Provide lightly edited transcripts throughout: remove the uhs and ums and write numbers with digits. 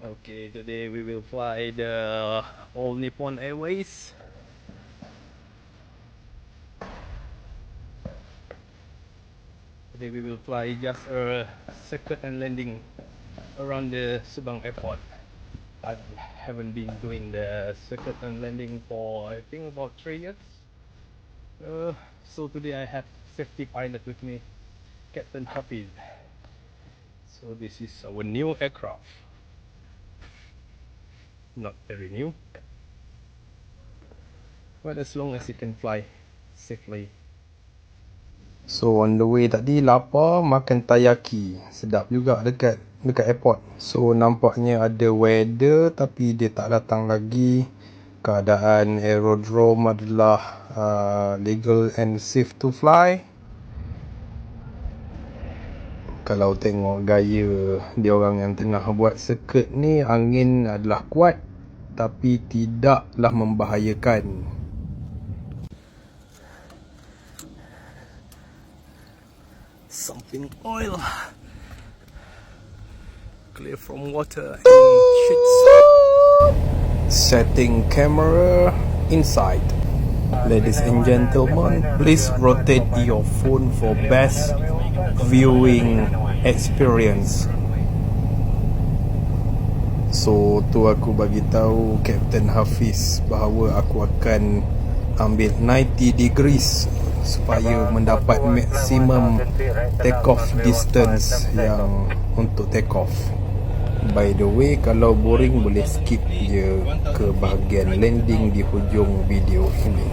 Okay, today we will fly the All Nippon Airways. Today we will fly just a circuit and landing around the Subang Airport. I haven't been doing the circuit and landing for I think about 3 years. So today I have safety pilot with me, Captain Hafiz. So this is our new aircraft. Not very new, but as long as it can fly safely. So on the way tadi lapar, makan taiyaki. Sedap juga dekat airport. So nampaknya ada weather tapi dia tak datang lagi. Keadaan aerodrome adalah legal and safe to fly. Kalau tengok gaya dia orang yang tengah buat circuit ni, angin adalah kuat tapi tidaklah membahayakan. Something oil, clear from water and shit. Setting camera inside. Ladies and gentlemen, please rotate your phone for best viewing experience. So tu aku bagi tahu Captain Hafiz bahawa aku akan ambil 90 degrees supaya mendapat maksimum take off distance yang untuk take off. By the way, kalau boring boleh skip je ke bahagian landing di hujung video ini.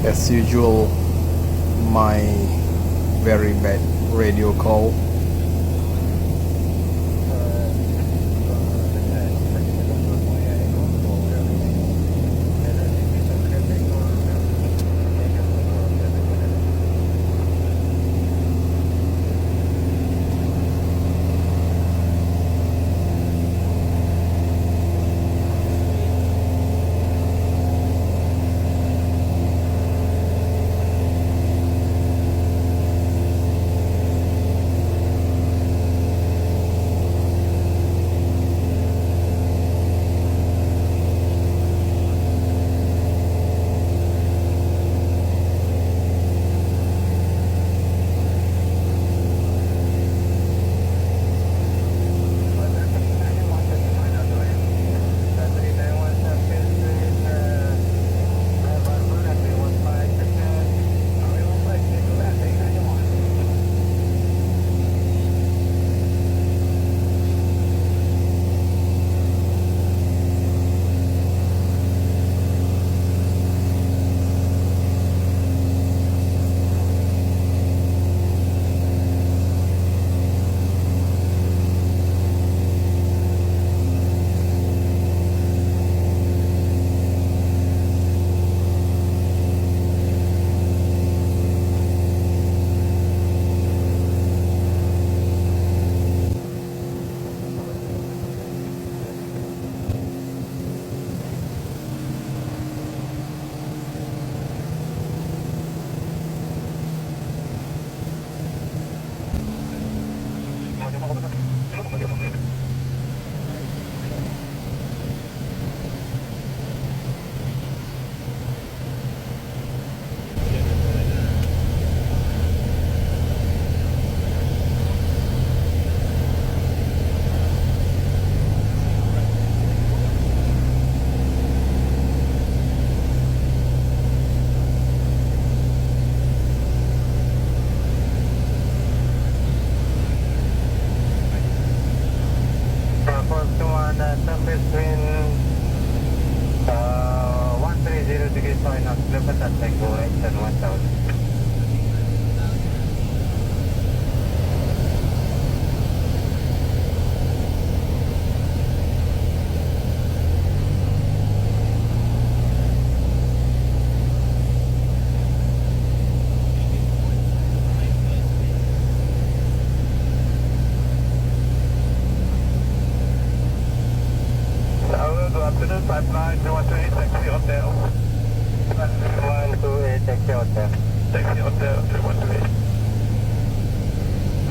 As usual, my very bad radio call.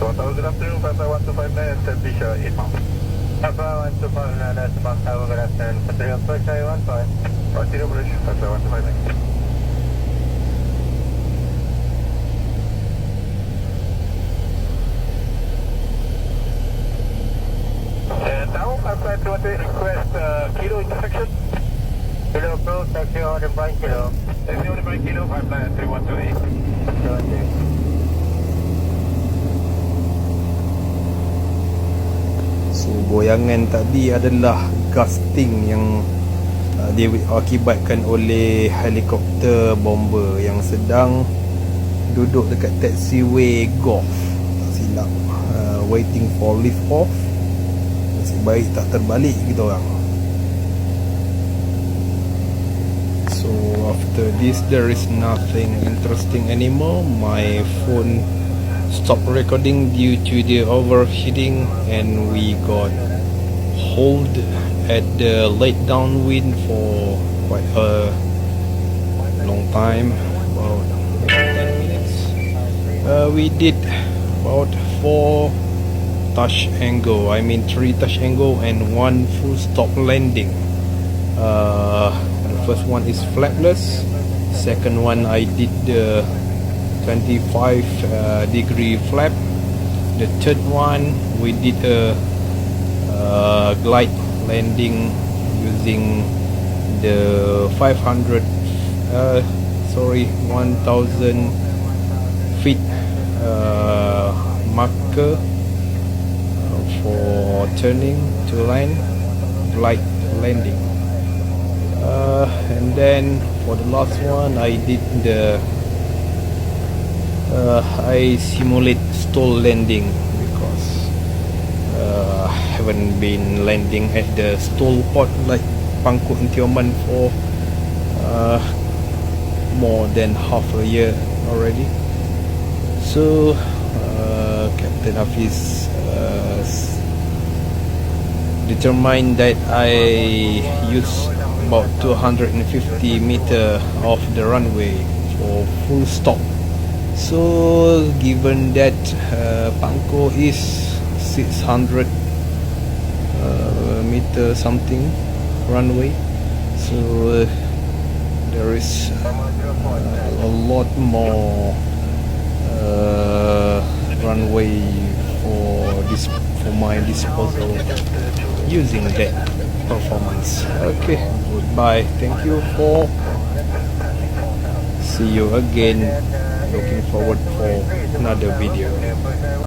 So, good afternoon, Papa 1259 and Bisha 8 miles. Papa 1259 and Papa Tower, good afternoon. Patrol Approach, I 1 5. Patrol Approach, Papa 1259. Now, Papa 2 request Kilo intersection. Kilo approach, taxi on the blind Kilo. Taxi on the blind Kilo, 593 128. So goyangan tadi adalah gusting yang diakibatkan oleh helikopter bomber yang sedang duduk dekat taxiway Golf, tak silap, waiting for lift off. Nasib baik tak terbalik kita orang. So after this there is nothing interesting anymore. My phone stopped recording due to the overheating, and we got hold at the late downwind for quite a long time, about 10 minutes. We did about 4 touch angle, I mean 3 touch angle and 1 full stop landing. The first one is flapless, second one I did the 25 degree flap. The third one we did a glide landing using the 1000 feet marker for turning to land, glide landing. And then for the last one I did the I simulate stall landing because haven't been landing at the stall port like Pangkor Tioman for more than half a year already. So Captain Hafiz determined that I use about 250 meter of the runway for full stop. So given that Pangkor is 600 meter something runway, so there is a lot more runway for my disposal using that performance. Okay, goodbye, thank you for, see you again. Looking forward for another video.